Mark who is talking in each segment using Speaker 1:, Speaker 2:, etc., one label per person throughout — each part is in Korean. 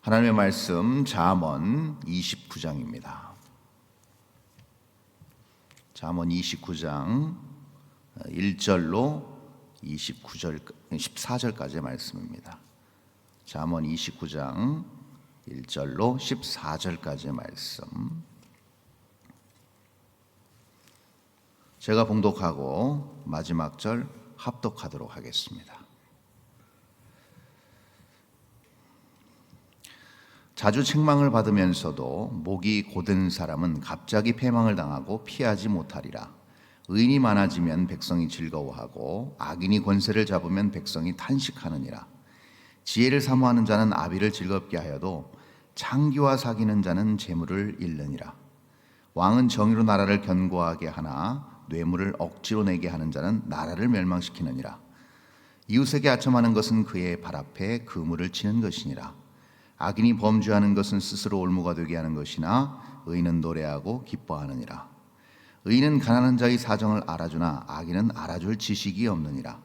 Speaker 1: 하나님의 말씀 잠언 29장입니다. 잠언 29장 1절로 14절까지의 말씀입니다. 잠언 29장 1절로 14절까지의 말씀. 제가 봉독하고 마지막 절 합독하도록 하겠습니다. 자주 책망을 받으면서도 목이 곧은 사람은 갑자기 패망을 당하고 피하지 못하리라. 의인이 많아지면 백성이 즐거워하고 악인이 권세를 잡으면 백성이 탄식하느니라. 지혜를 사모하는 자는 아비를 즐겁게 하여도 창기와 사귀는 자는 재물을 잃느니라. 왕은 정의로 나라를 견고하게 하나 뇌물을 억지로 내게 하는 자는 나라를 멸망시키느니라. 이웃에게 아첨하는 것은 그의 발 앞에 그물을 치는 것이니라. 악인이 범죄하는 것은 스스로 올무가 되게 하는 것이나 의인은 노래하고 기뻐하느니라. 의인은 가난한 자의 사정을 알아주나 악인은 알아줄 지식이 없느니라.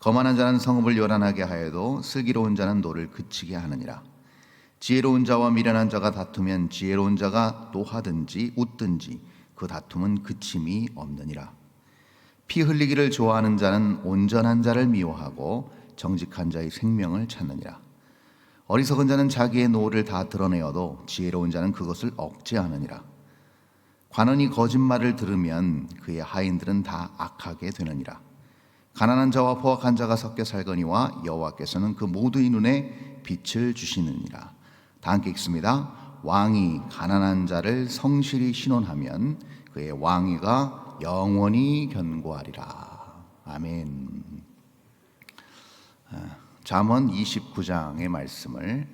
Speaker 1: 거만한 자는 성읍을 요란하게 하여도 슬기로운 자는 노를 그치게 하느니라. 지혜로운 자와 미련한 자가 다투면 지혜로운 자가 노하든지 웃든지 그 다툼은 그침이 없느니라. 피 흘리기를 좋아하는 자는 온전한 자를 미워하고 정직한 자의 생명을 찾느니라. 어리석은 자는 자기의 노를 다 드러내어도 지혜로운 자는 그것을 억제하느니라. 관원이 거짓말을 들으면 그의 하인들은 다 악하게 되느니라. 가난한 자와 포악한 자가 섞여 살거니와 여호와께서는 그 모두의 눈에 빛을 주시느니라. 다 함께 읽습니다. 왕이 가난한 자를 성실히 신원하면 그의 왕위가 영원히 견고하리라. 아멘. 잠언 29장의 말씀을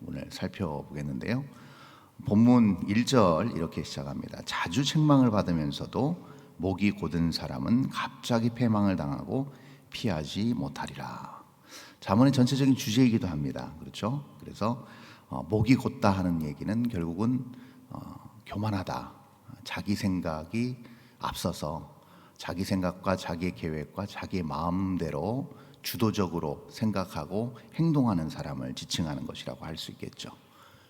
Speaker 1: 오늘 살펴보겠는데요. 본문 1절 이렇게 시작합니다. 자주 책망을 받으면서도 목이 곧은 사람은 갑자기 패망을 당하고 피하지 못하리라. 잠언의 전체적인 주제이기도 합니다. 그렇죠? 그래서 목이 곧다 하는 얘기는 결국은 교만하다. 자기 생각이 앞서서 자기 생각과 자기의 계획과 자기의 마음대로 주도적으로 생각하고 행동하는 사람을 지칭하는 것이라고 할 수 있겠죠.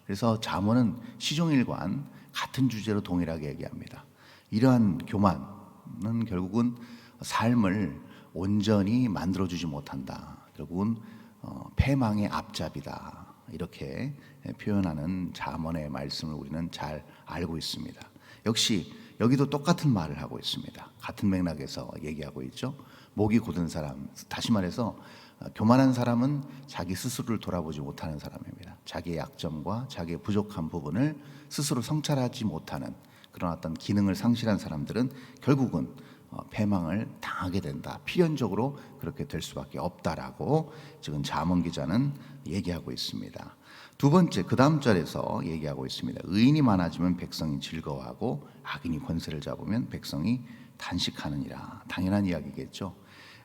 Speaker 1: 그래서 잠언은 시종일관 같은 주제로 동일하게 얘기합니다. 이러한 교만은 결국은 삶을 온전히 만들어주지 못한다. 결국은 패망의 앞잡이다. 이렇게 표현하는 잠언의 말씀을 우리는 잘 알고 있습니다. 역시 여기도 똑같은 말을 하고 있습니다. 같은 맥락에서 얘기하고 있죠. 목이 곧은 사람, 다시 말해서 교만한 사람은 자기 스스로를 돌아보지 못하는 사람입니다. 자기의 약점과 자기의 부족한 부분을 스스로 성찰하지 못하는 그런 어떤 기능을 상실한 사람들은 결국은 패망을 당하게 된다. 필연적으로 그렇게 될 수밖에 없다라고 지금 잠언 기자는 얘기하고 있습니다. 두 번째, 그 다음 절에서 얘기하고 있습니다. 의인이 많아지면 백성이 즐거워하고 악인이 권세를 잡으면 백성이 탄식하느니라. 당연한 이야기겠죠.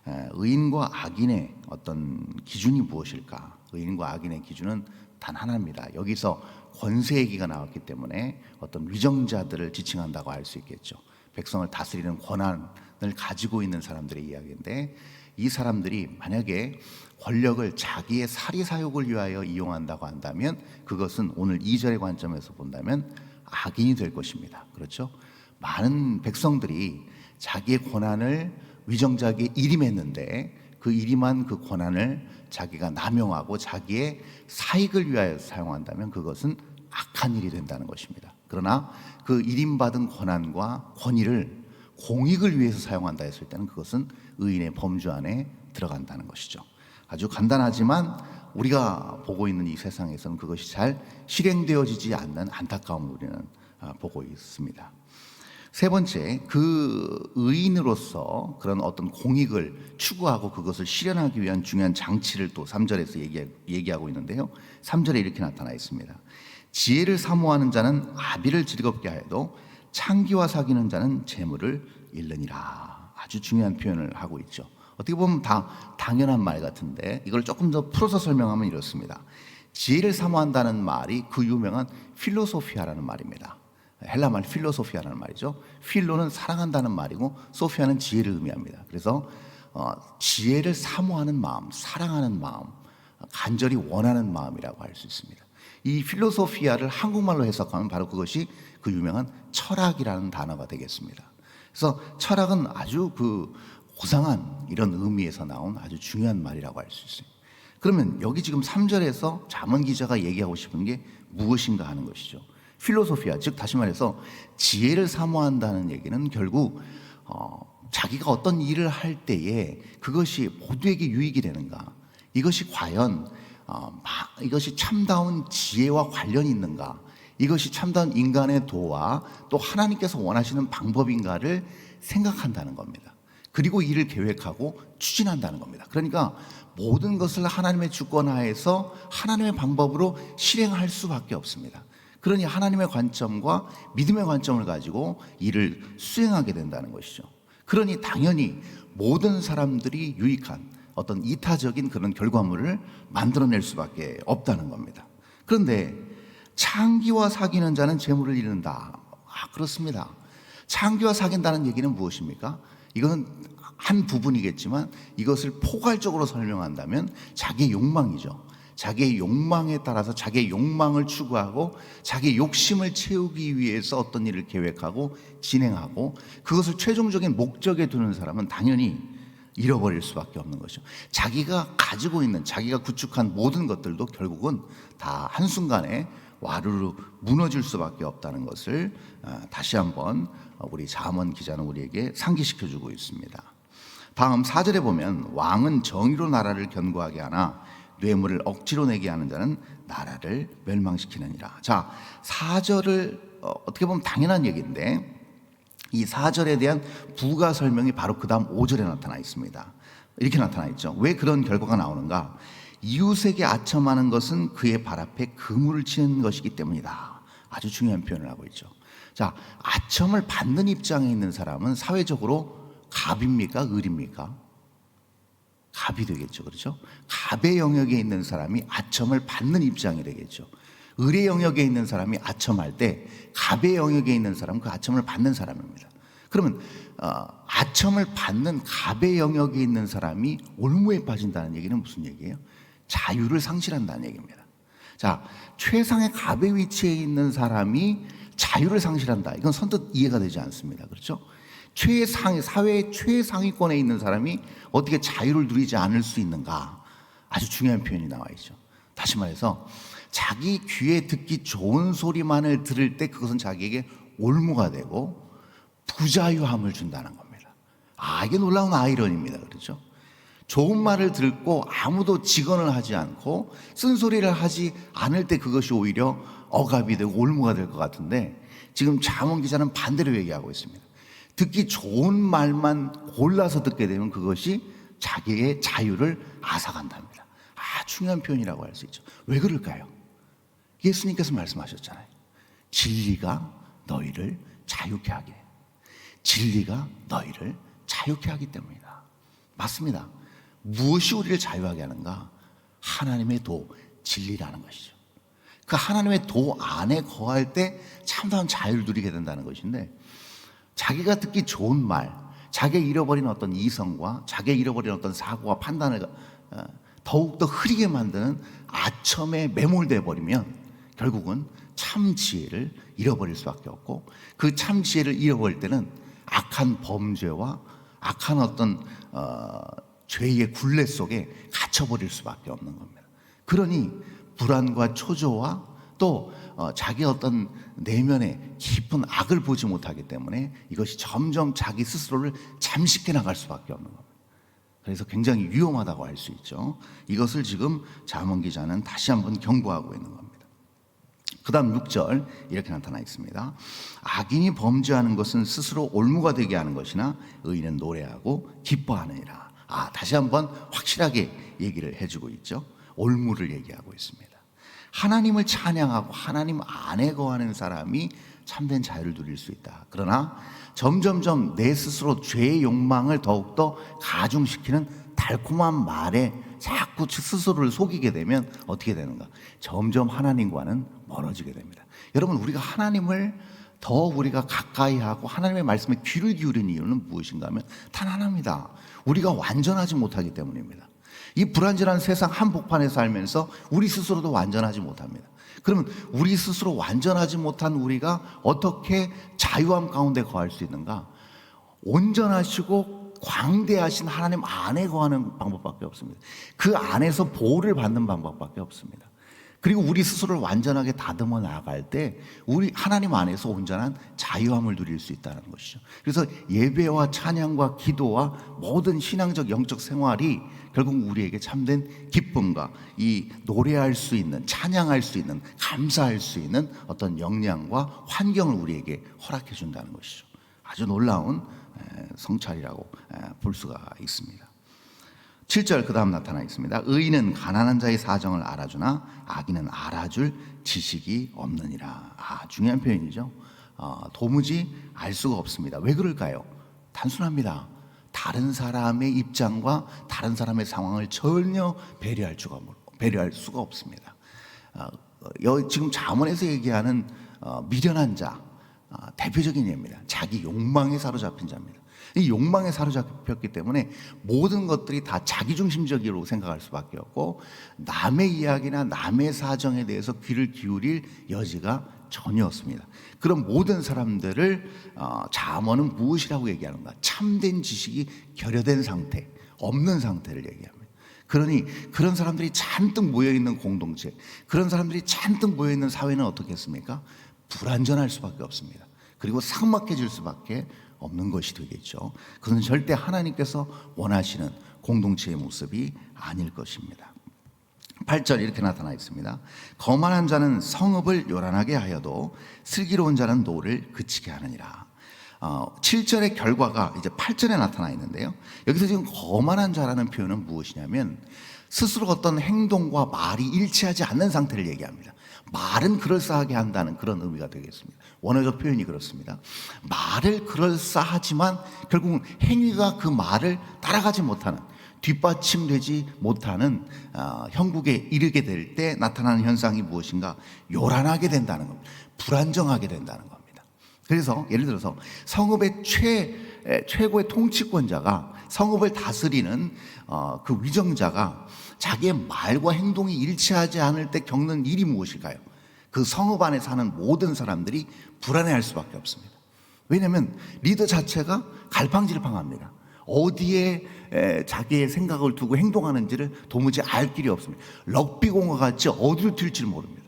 Speaker 1: 의인과 악인의 어떤 기준이 무엇일까? 의인과 악인의 기준은 단 하나입니다. 여기서 권세 얘기가 나왔기 때문에 어떤 위정자들을 지칭한다고 할 수 있겠죠. 백성을 다스리는 권한을 가지고 있는 사람들의 이야기인데, 이 사람들이 만약에 권력을 자기의 사리사욕을 위하여 이용한다고 한다면 그것은 오늘 2절의 관점에서 본다면 악인이 될 것입니다. 그렇죠? 많은 백성들이 자기의 권한을 위정자에게 일임했는데 그 일임한 그 권한을 자기가 남용하고 자기의 사익을 위하여 사용한다면 그것은 악한 일이 된다는 것입니다. 그러나 그 일임받은 권한과 권위를 공익을 위해서 사용한다 했을 때는 그것은 의인의 범주 안에 들어간다는 것이죠. 아주 간단하지만 우리가 보고 있는 이 세상에서는 그것이 잘 실행되어지지 않는 안타까움을 우리는 보고 있습니다. 세 번째, 그 의인으로서 그런 어떤 공익을 추구하고 그것을 실현하기 위한 중요한 장치를 또 3절에서 얘기하고 있는데요. 3절에 이렇게 나타나 있습니다. 지혜를 사모하는 자는 아비를 즐겁게 하여도 창기와 사귀는 자는 재물을 잃느니라. 아주 중요한 표현을 하고 있죠. 어떻게 보면 다 당연한 말 같은데 이걸 조금 더 풀어서 설명하면 이렇습니다. 지혜를 사모한다는 말이 그 유명한 필로소피아라는 말입니다. 헬라말 필로소피아라는 말이죠. 필로는 사랑한다는 말이고 소피아는 지혜를 의미합니다. 그래서 지혜를 사모하는 마음, 사랑하는 마음, 간절히 원하는 마음이라고 할 수 있습니다. 이 필로소피아를 한국말로 해석하면 바로 그것이 그 유명한 철학이라는 단어가 되겠습니다. 그래서 철학은 아주 그 고상한 이런 의미에서 나온 아주 중요한 말이라고 할 수 있어요. 그러면 여기 지금 3절에서 잠언 기자가 얘기하고 싶은 게 무엇인가 하는 것이죠. 필로소피아, 즉 다시 말해서 지혜를 사모한다는 얘기는 결국 자기가 어떤 일을 할 때에 그것이 모두에게 유익이 되는가, 이것이 과연 이것이 참다운 지혜와 관련이 있는가, 이것이 참다운 인간의 도와 또 하나님께서 원하시는 방법인가를 생각한다는 겁니다. 그리고 이를 계획하고 추진한다는 겁니다. 그러니까 모든 것을 하나님의 주권하에서 하나님의 방법으로 실행할 수밖에 없습니다. 그러니 하나님의 관점과 믿음의 관점을 가지고 일을 수행하게 된다는 것이죠. 그러니 당연히 모든 사람들이 유익한 어떤 이타적인 그런 결과물을 만들어낼 수밖에 없다는 겁니다. 그런데 창기와 사귀는 자는 재물을 잃는다. 그렇습니다. 창기와 사귄다는 얘기는 무엇입니까? 이건 한 부분이겠지만 이것을 포괄적으로 설명한다면 자기의 욕망이죠. 자기의 욕망에 따라서 자기의 욕망을 추구하고 자기의 욕심을 채우기 위해서 어떤 일을 계획하고 진행하고 그것을 최종적인 목적에 두는 사람은 당연히 잃어버릴 수밖에 없는 것이죠. 자기가 가지고 있는, 자기가 구축한 모든 것들도 결국은 다 한순간에 와르르 무너질 수밖에 없다는 것을 다시 한번 우리 잠언 기자는 우리에게 상기시켜주고 있습니다. 다음 4절에 보면 왕은 정의로 나라를 견고하게 하나 뇌물을 억지로 내게 하는 자는 나라를 멸망시키느니라. 자, 4절을 어떻게 보면 당연한 얘기인데 이 4절에 대한 부가 설명이 바로 그 다음 5절에 나타나 있습니다. 이렇게 나타나 있죠. 왜 그런 결과가 나오는가? 이웃에게 아첨하는 것은 그의 발 앞에 그물을 치는 것이기 때문이다. 아주 중요한 표현을 하고 있죠. 자, 아첨을 받는 입장에 있는 사람은 사회적으로 갑입니까? 을입니까? 갑이 되겠죠. 그렇죠? 갑의 영역에 있는 사람이 아첨을 받는 입장이 되겠죠. 을의 영역에 있는 사람이 아첨할 때 갑의 영역에 있는 사람은 그 아첨을 받는 사람입니다. 그러면 아첨을 받는 갑의 영역에 있는 사람이 올무에 빠진다는 얘기는 무슨 얘기예요? 자유를 상실한다는 얘기입니다. 자, 최상의 갑의 위치에 있는 사람이 자유를 상실한다. 이건 선뜻 이해가 되지 않습니다. 그렇죠? 사회의 최상위권에 있는 사람이 어떻게 자유를 누리지 않을 수 있는가? 아주 중요한 표현이 나와 있죠. 다시 말해서 자기 귀에 듣기 좋은 소리만을 들을 때 그것은 자기에게 올무가 되고 부자유함을 준다는 겁니다. 이게 놀라운 아이러니입니다. 그렇죠? 좋은 말을 듣고 아무도 직언을 하지 않고 쓴소리를 하지 않을 때 그것이 오히려 억압이 되고 올무가 될 것 같은데 지금 잠언 기자는 반대로 얘기하고 있습니다. 듣기 좋은 말만 골라서 듣게 되면 그것이 자기의 자유를 앗아간답니다. 중요한 표현이라고 할 수 있죠. 왜 그럴까요? 예수님께서 말씀하셨잖아요. 진리가 너희를 자유케 하게 해. 진리가 너희를 자유케 하기 때문이다. 맞습니다. 무엇이 우리를 자유하게 하는가? 하나님의 도, 진리라는 것이죠. 그 하나님의 도 안에 거할 때 참다운 자유를 누리게 된다는 것인데 자기가 듣기 좋은 말, 자기가 잃어버린 어떤 이성과 자기가 잃어버린 어떤 사고와 판단을 더욱더 흐리게 만드는 아첨에 매몰돼 버리면 결국은 참 지혜를 잃어버릴 수밖에 없고 그 참 지혜를 잃어버릴 때는 악한 범죄와 악한 어떤 죄의 굴레 속에 갇혀버릴 수밖에 없는 겁니다. 그러니 불안과 초조와 또 자기 어떤 내면의 깊은 악을 보지 못하기 때문에 이것이 점점 자기 스스로를 잠식해 나갈 수밖에 없는 겁니다. 그래서 굉장히 위험하다고 할 수 있죠. 이것을 지금 잠언 기자는 다시 한번 경고하고 있는 겁니다. 그 다음 6절 이렇게 나타나 있습니다. 악인이 범죄하는 것은 스스로 올무가 되게 하는 것이나 의인은 노래하고 기뻐하느니라. 다시 한번 확실하게 얘기를 해주고 있죠. 올무를 얘기하고 있습니다. 하나님을 찬양하고 하나님 안에 거하는 사람이 참된 자유를 누릴 수 있다. 그러나 점점점 내 스스로 죄의 욕망을 더욱더 가중시키는 달콤한 말에 자꾸 스스로를 속이게 되면 어떻게 되는가? 점점 하나님과는 멀어지게 됩니다. 여러분, 우리가 하나님을 더 우리가 가까이 하고 하나님의 말씀에 귀를 기울이는 이유는 무엇인가 하면 단 하나입니다. 우리가 완전하지 못하기 때문입니다. 이 불완전한 세상 한복판에 살면서 우리 스스로도 완전하지 못합니다. 그러면 우리 스스로 완전하지 못한 우리가 어떻게 자유함 가운데 거할 수 있는가? 온전하시고 광대하신 하나님 안에 거하는 방법밖에 없습니다. 그 안에서 보호를 받는 방법밖에 없습니다. 그리고 우리 스스로를 완전하게 다듬어 나아갈 때 우리 하나님 안에서 온전한 자유함을 누릴 수 있다는 것이죠. 그래서 예배와 찬양과 기도와 모든 신앙적 영적 생활이 결국 우리에게 참된 기쁨과 이 노래할 수 있는, 찬양할 수 있는, 감사할 수 있는 어떤 역량과 환경을 우리에게 허락해 준다는 것이죠. 아주 놀라운 성찰이라고 볼 수가 있습니다. 7절 그 다음 나타나 있습니다. 의인은 가난한 자의 사정을 알아주나 악인은 알아줄 지식이 없느니라. 중요한 표현이죠. 도무지 알 수가 없습니다. 왜 그럴까요? 단순합니다. 다른 사람의 입장과 다른 사람의 상황을 전혀 배려할 수가 없습니다. 지금 잠언에서 얘기하는 미련한 자, 대표적인 예입니다. 자기 욕망에 사로잡힌 자입니다. 이 욕망에 사로잡혔기 때문에 모든 것들이 다 자기중심적으로 생각할 수밖에 없고 남의 이야기나 남의 사정에 대해서 귀를 기울일 여지가 전혀 없습니다. 그런 모든 사람들을 잠언은 무엇이라고 얘기하는가? 참된 지식이 결여된 상태, 없는 상태를 얘기합니다. 그러니 그런 사람들이 잔뜩 모여있는 공동체, 그런 사람들이 잔뜩 모여있는 사회는 어떻겠습니까? 불완전할 수밖에 없습니다. 그리고 삭막해질 수밖에 없는 것이 되겠죠. 그것은 절대 하나님께서 원하시는 공동체의 모습이 아닐 것입니다. 8절 이렇게 나타나 있습니다. 거만한 자는 성읍을 요란하게 하여도 슬기로운 자는 노를 그치게 하느니라. 7절의 결과가 이제 8절에 나타나 있는데요. 여기서 지금 거만한 자라는 표현은 무엇이냐면 스스로 어떤 행동과 말이 일치하지 않는 상태를 얘기합니다. 말은 그럴싸하게 한다는 그런 의미가 되겠습니다. 원어적 표현이 그렇습니다. 말을 그럴싸하지만 결국은 행위가 그 말을 따라가지 못하는, 뒷받침되지 못하는 형국에 이르게 될 때 나타나는 현상이 무엇인가? 요란하게 된다는 겁니다. 불안정하게 된다는 겁니다. 그래서 예를 들어서 성읍의 최고의 통치권자가, 성읍을 다스리는 그 위정자가 자기의 말과 행동이 일치하지 않을 때 겪는 일이 무엇일까요? 그 성읍 안에 사는 모든 사람들이 불안해할 수밖에 없습니다. 왜냐하면 리더 자체가 갈팡질팡합니다. 어디에 자기의 생각을 두고 행동하는지를 도무지 알 길이 없습니다. 럭비공과 같이 어디로 튈지 모릅니다.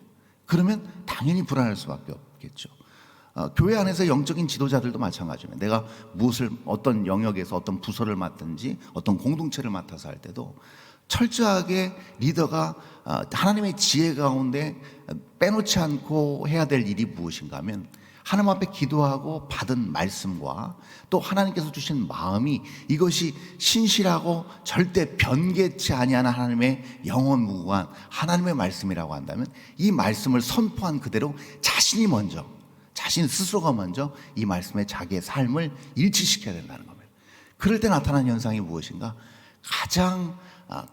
Speaker 1: 그러면 당연히 불안할 수밖에 없겠죠. 교회 안에서 영적인 지도자들도 마찬가지입니다. 내가 무엇을 어떤 영역에서 어떤 부서를 맡든지 어떤 공동체를 맡아서 할 때도 철저하게 리더가 하나님의 지혜 가운데 빼놓지 않고 해야 될 일이 무엇인가 하면 하나님 앞에 기도하고 받은 말씀과 또 하나님께서 주신 마음이 이것이 신실하고 절대 변개치 아니하는 하나님의 영원무궁한 하나님의 말씀이라고 한다면 이 말씀을 선포한 그대로 자신 스스로가 먼저 이 말씀에 자기의 삶을 일치시켜야 된다는 겁니다. 그럴 때 나타나는 현상이 무엇인가? 가장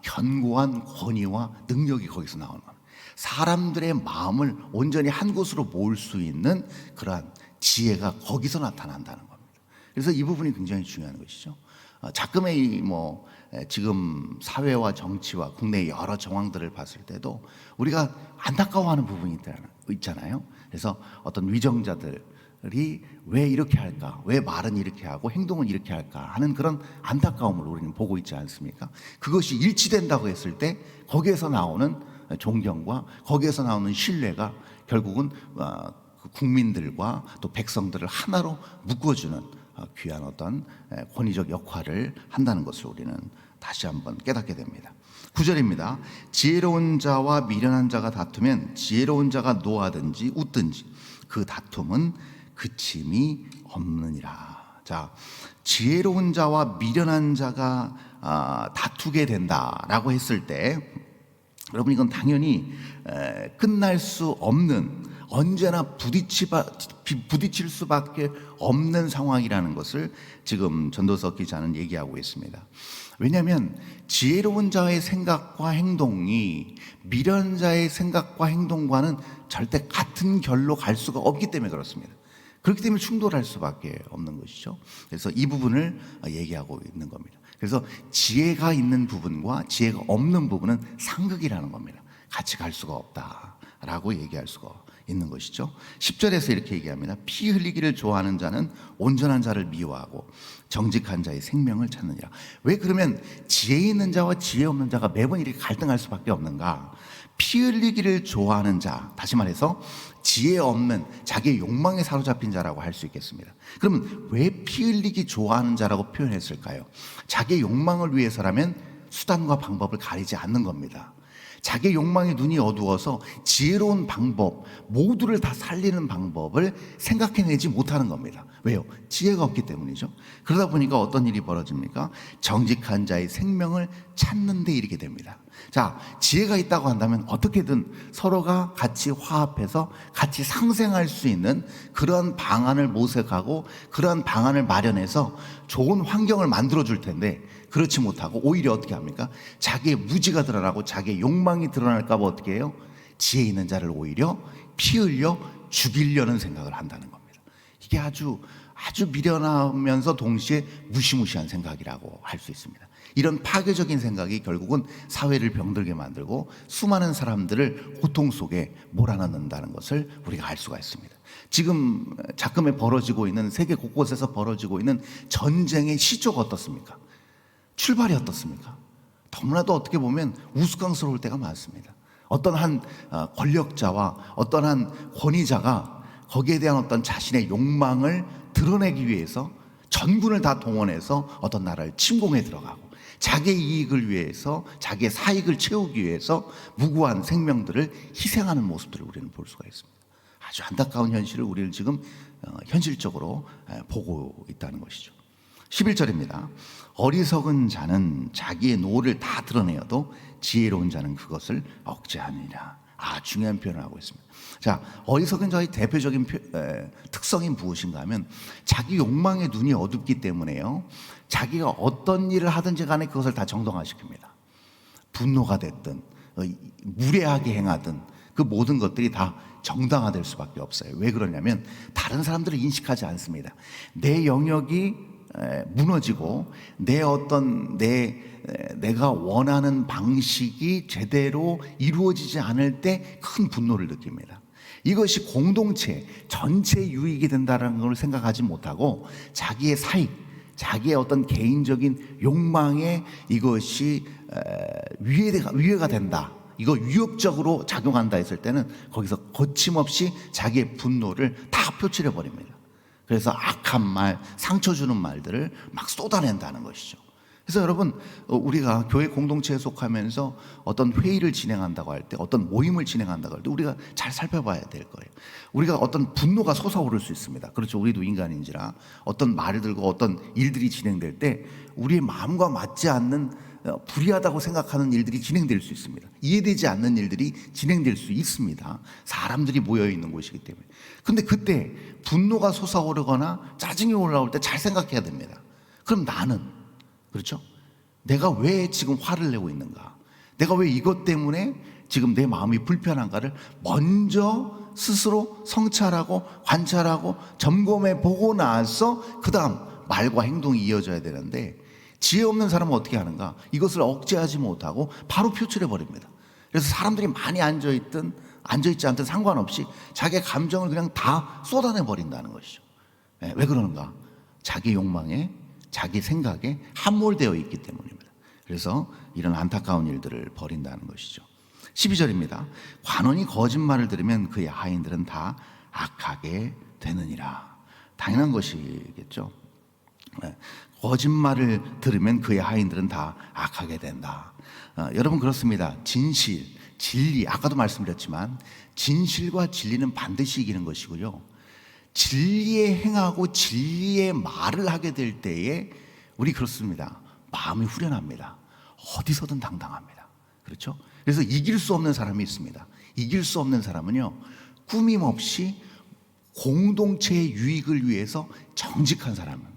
Speaker 1: 견고한 권위와 능력이 거기서 나오는 겁니다. 사람들의 마음을 온전히 한 곳으로 모을 수 있는 그러한 지혜가 거기서 나타난다는 겁니다. 그래서 이 부분이 굉장히 중요한 것이죠. 자금의 지금 사회와 정치와 국내의 여러 정황들을 봤을 때도 우리가 안타까워하는 부분이 있잖아요. 그래서 어떤 위정자들이 왜 이렇게 할까? 왜 말은 이렇게 하고 행동은 이렇게 할까? 하는 그런 안타까움을 우리는 보고 있지 않습니까? 그것이 일치된다고 했을 때 거기에서 나오는 존경과 거기에서 나오는 신뢰가 결국은 국민들과 또 백성들을 하나로 묶어주는 귀한 어떤 권위적 역할을 한다는 것을 우리는 다시 한번 깨닫게 됩니다. 9절입니다. 지혜로운 자와 미련한 자가 다투면 지혜로운 자가 노하든지 웃든지 그 다툼은 그침이 없느니라. 자, 지혜로운 자와 미련한 자가 다투게 된다라고 했을 때 여러분 이건 당연히 끝날 수 없는, 언제나 부딪힐 수밖에 없는 상황이라는 것을 지금 전도서 기자는 얘기하고 있습니다. 왜냐하면 지혜로운 자의 생각과 행동이 미련한 자의 생각과 행동과는 절대 같은 결로 갈 수가 없기 때문에 그렇습니다. 그렇기 때문에 충돌할 수밖에 없는 것이죠. 그래서 이 부분을 얘기하고 있는 겁니다. 그래서 지혜가 있는 부분과 지혜가 없는 부분은 상극이라는 겁니다. 같이 갈 수가 없다라고 얘기할 수가 있는 것이죠. 10절에서 이렇게 얘기합니다. 피 흘리기를 좋아하는 자는 온전한 자를 미워하고 정직한 자의 생명을 찾느니라. 왜 그러면 지혜 있는 자와 지혜 없는 자가 매번 이렇게 갈등할 수밖에 없는가? 피 흘리기를 좋아하는 자, 다시 말해서 지혜 없는 자기의 욕망에 사로잡힌 자라고 할 수 있겠습니다. 그러면 왜 피 흘리기 좋아하는 자라고 표현했을까요? 자기의 욕망을 위해서라면 수단과 방법을 가리지 않는 겁니다. 자기의 욕망의 눈이 어두워서 지혜로운 방법, 모두를 다 살리는 방법을 생각해내지 못하는 겁니다. 왜요? 지혜가 없기 때문이죠. 그러다 보니까 어떤 일이 벌어집니까? 정직한 자의 생명을 찾는 데 이르게 됩니다. 자, 지혜가 있다고 한다면 어떻게든 서로가 같이 화합해서 같이 상생할 수 있는 그러한 방안을 모색하고 그러한 방안을 마련해서 좋은 환경을 만들어 줄 텐데, 그렇지 못하고 오히려 어떻게 합니까? 자기의 무지가 드러나고 자기의 욕망이 드러날까 봐 어떻게 해요? 지혜 있는 자를 오히려 피 흘려 죽이려는 생각을 한다는 겁니다. 이게 아주 미련하면서 동시에 무시무시한 생각이라고 할 수 있습니다. 이런 파괴적인 생각이 결국은 사회를 병들게 만들고 수많은 사람들을 고통 속에 몰아넣는다는 것을 우리가 알 수가 있습니다. 지금 작금에 벌어지고 있는, 세계 곳곳에서 벌어지고 있는 전쟁의 시초가 어떻습니까? 출발이 어떻습니까? 너무나도 어떻게 보면 우스꽝스러울 때가 많습니다. 어떤 한 권력자와 어떤 한 권위자가 거기에 대한 어떤 자신의 욕망을 드러내기 위해서 전군을 다 동원해서 어떤 나라를 침공해 들어가고 자기의 이익을 위해서, 자기의 사익을 채우기 위해서 무고한 생명들을 희생하는 모습들을 우리는 볼 수가 있습니다. 아주 안타까운 현실을 우리는 지금 현실적으로 보고 있다는 것이죠. 11절입니다. 어리석은 자는 자기의 노를 다 드러내어도 지혜로운 자는 그것을 억제하느니라. 중요한 표현을 하고 있습니다. 자, 어리석은 자의 대표적인 특성이 무엇인가 하면 자기 욕망의 눈이 어둡기 때문에요, 자기가 어떤 일을 하든지 간에 그것을 다 정당화시킵니다. 분노가 됐든 무례하게 행하든 그 모든 것들이 다 정당화될 수밖에 없어요. 왜 그러냐면 다른 사람들을 인식하지 않습니다. 내 영역이 무너지고 내가 원하는 방식이 제대로 이루어지지 않을 때 큰 분노를 느낍니다. 이것이 공동체 전체 유익이 된다는 걸 생각하지 못하고 자기의 사익, 자기의 어떤 개인적인 욕망에 이것이 위해가 된다, 이거 위협적으로 작용한다 했을 때는 거기서 거침없이 자기의 분노를 다 표출해 버립니다. 그래서 악한 말, 상처 주는 말들을 막 쏟아낸다는 것이죠. 그래서 여러분, 우리가 교회 공동체에 속하면서 어떤 회의를 진행한다고 할 때, 어떤 모임을 진행한다고 할 때 우리가 잘 살펴봐야 될 거예요. 우리가 어떤 분노가 솟아오를 수 있습니다. 그렇죠. 우리도 인간인지라 어떤 말을 들고 어떤 일들이 진행될 때 우리의 마음과 맞지 않는 불의하다고 생각하는 일들이 진행될 수 있습니다. 이해되지 않는 일들이 진행될 수 있습니다. 사람들이 모여 있는 곳이기 때문에. 근데 그때 분노가 솟아오르거나 짜증이 올라올 때 잘 생각해야 됩니다. 그럼 나는, 그렇죠? 내가 왜 지금 화를 내고 있는가? 내가 왜 이것 때문에 지금 내 마음이 불편한가를 먼저 스스로 성찰하고 관찰하고 점검해 보고 나서 그 다음 말과 행동이 이어져야 되는데, 지혜 없는 사람은 어떻게 하는가? 이것을 억제하지 못하고 바로 표출해 버립니다. 그래서 사람들이 많이 앉아있든 앉아있지 않든 상관없이 자기의 감정을 그냥 다 쏟아내 버린다는 것이죠. 왜 그러는가? 자기 욕망에, 자기 생각에 함몰되어 있기 때문입니다. 그래서 이런 안타까운 일들을 벌인다는 것이죠. 12절입니다. 관원이 거짓말을 들으면 그의 하인들은 다 악하게 되느니라. 당연한 것이겠죠. 거짓말을 들으면 그의 하인들은 다 악하게 된다. 여러분, 그렇습니다. 진실, 진리, 아까도 말씀드렸지만 진실과 진리는 반드시 이기는 것이고요, 진리에 행하고 진리의 말을 하게 될 때에 우리 그렇습니다. 마음이 후련합니다. 어디서든 당당합니다. 그렇죠? 그래서 이길 수 없는 사람이 있습니다. 이길 수 없는 사람은요, 꾸밈없이 공동체의 유익을 위해서 정직한 사람입니다.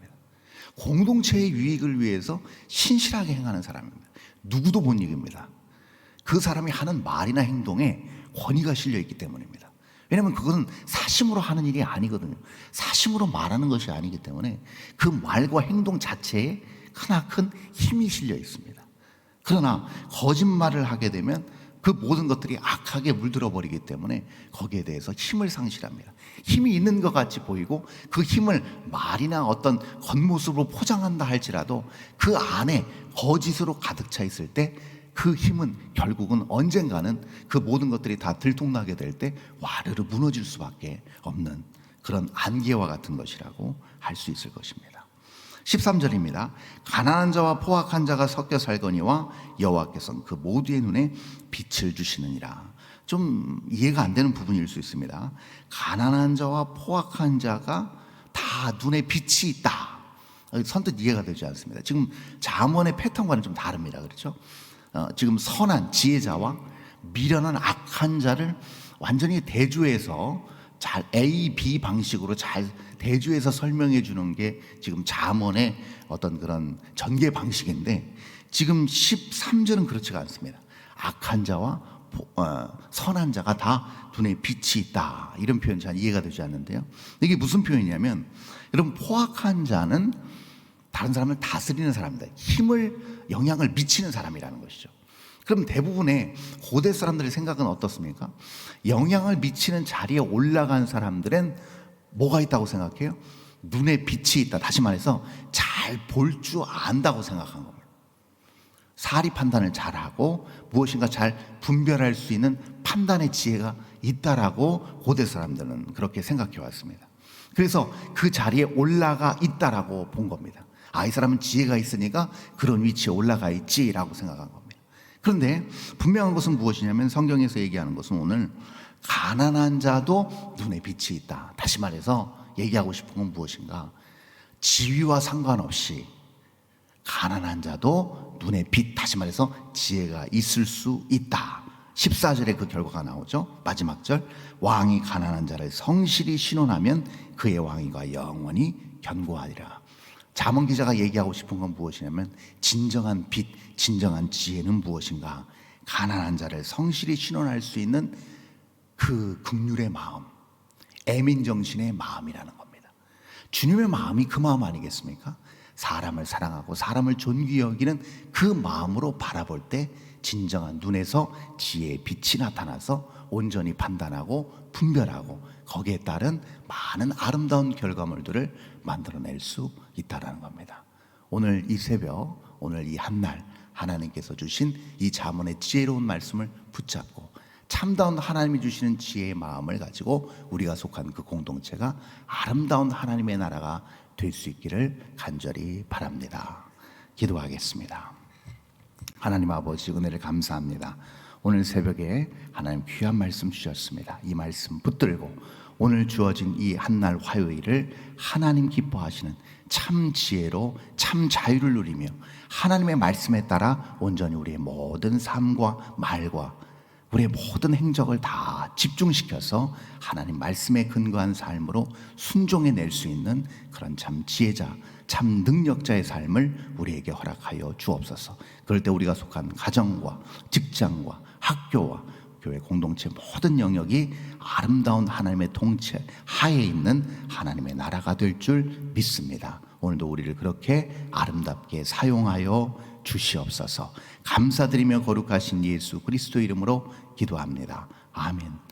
Speaker 1: 공동체의 유익을 위해서 신실하게 행하는 사람입니다. 누구도 못 이깁니다. 그 사람이 하는 말이나 행동에 권위가 실려 있기 때문입니다. 왜냐하면 그것은 사심으로 하는 일이 아니거든요. 사심으로 말하는 것이 아니기 때문에 그 말과 행동 자체에 크나큰 힘이 실려 있습니다. 그러나 거짓말을 하게 되면 그 모든 것들이 악하게 물들어 버리기 때문에 거기에 대해서 힘을 상실합니다. 힘이 있는 것 같이 보이고 그 힘을 말이나 어떤 겉모습으로 포장한다 할지라도 그 안에 거짓으로 가득 차 있을 때 그 힘은 결국은 언젠가는 그 모든 것들이 다 들통나게 될 때 와르르 무너질 수밖에 없는 그런 안개와 같은 것이라고 할 수 있을 것입니다. 13절입니다. 가난한 자와 포악한 자가 섞여 살거니와 여호와께서는 그 모두의 눈에 빛을 주시느니라. 좀 이해가 안 되는 부분일 수 있습니다. 가난한 자와 포악한 자가 다 눈에 빛이 있다. 선뜻 이해가 되지 않습니다. 지금 잠언의 패턴과는 좀 다릅니다. 그렇죠? 지금 선한 지혜자와 미련한 악한 자를 완전히 대조해서 잘 A, B 방식으로 잘 대조해서 설명해 주는 게 지금 잠언의 어떤 그런 전개 방식인데, 지금 13절은 그렇지가 않습니다. 악한 자와 선한 자가 다 눈에 빛이 있다, 이런 표현이 잘 이해가 되지 않는데요. 이게 무슨 표현이냐면, 여러분, 포악한 자는 다른 사람을 다스리는 사람입니다. 힘을, 영향을 미치는 사람이라는 것이죠. 그럼 대부분의 고대 사람들의 생각은 어떻습니까? 영향을 미치는 자리에 올라간 사람들은 뭐가 있다고 생각해요? 눈에 빛이 있다. 다시 말해서 잘 볼 줄 안다고 생각한 겁니다. 사리 판단을 잘하고 무엇인가 잘 분별할 수 있는 판단의 지혜가 있다라고 고대 사람들은 그렇게 생각해 왔습니다. 그래서 그 자리에 올라가 있다라고 본 겁니다. 이 사람은 지혜가 있으니까 그런 위치에 올라가 있지라고 생각한 겁니다. 그런데 분명한 것은 무엇이냐면, 성경에서 얘기하는 것은 오늘 가난한 자도 눈에 빛이 있다. 다시 말해서 얘기하고 싶은 건 무엇인가? 지위와 상관없이 가난한 자도 눈에 빛, 다시 말해서 지혜가 있을 수 있다. 14절에 그 결과가 나오죠. 마지막 절, 왕이 가난한 자를 성실히 신원하면 그의 왕위가 영원히 견고하리라. 잠언 기자가 얘기하고 싶은 건 무엇이냐면, 진정한 빛, 진정한 지혜는 무엇인가? 가난한 자를 성실히 신원할 수 있는 그 긍휼의 마음, 애민정신의 마음이라는 겁니다. 주님의 마음이 그 마음 아니겠습니까? 사람을 사랑하고 사람을 존귀히 여기는 그 마음으로 바라볼 때 진정한 눈에서 지혜의 빛이 나타나서 온전히 판단하고 분별하고 거기에 따른 많은 아름다운 결과물들을 만들어낼 수 있다는 겁니다. 오늘 이 새벽, 오늘 이 한날 하나님께서 주신 이 잠언의 지혜로운 말씀을 붙잡고 참다운 하나님이 주시는 지혜의 마음을 가지고 우리가 속한 그 공동체가 아름다운 하나님의 나라가 될 수 있기를 간절히 바랍니다. 기도하겠습니다. 하나님 아버지, 은혜를 감사합니다. 오늘 새벽에 하나님 귀한 말씀 주셨습니다. 이 말씀 붙들고 오늘 주어진 이 한날 화요일을 하나님 기뻐하시는 참 지혜로 참 자유를 누리며 하나님의 말씀에 따라 온전히 우리의 모든 삶과 말과 우리의 모든 행적을 다 집중시켜서 하나님 말씀에 근거한 삶으로 순종해낼 수 있는 그런 참 지혜자, 참 능력자의 삶을 우리에게 허락하여 주옵소서. 그럴 때 우리가 속한 가정과 직장과 학교와 교회 공동체 모든 영역이 아름다운 하나님의 통치 하에 있는 하나님의 나라가 될 줄 믿습니다. 오늘도 우리를 그렇게 아름답게 사용하여 주시옵소서. 감사드리며 거룩하신 예수 그리스도 이름으로 기도합니다. 아멘.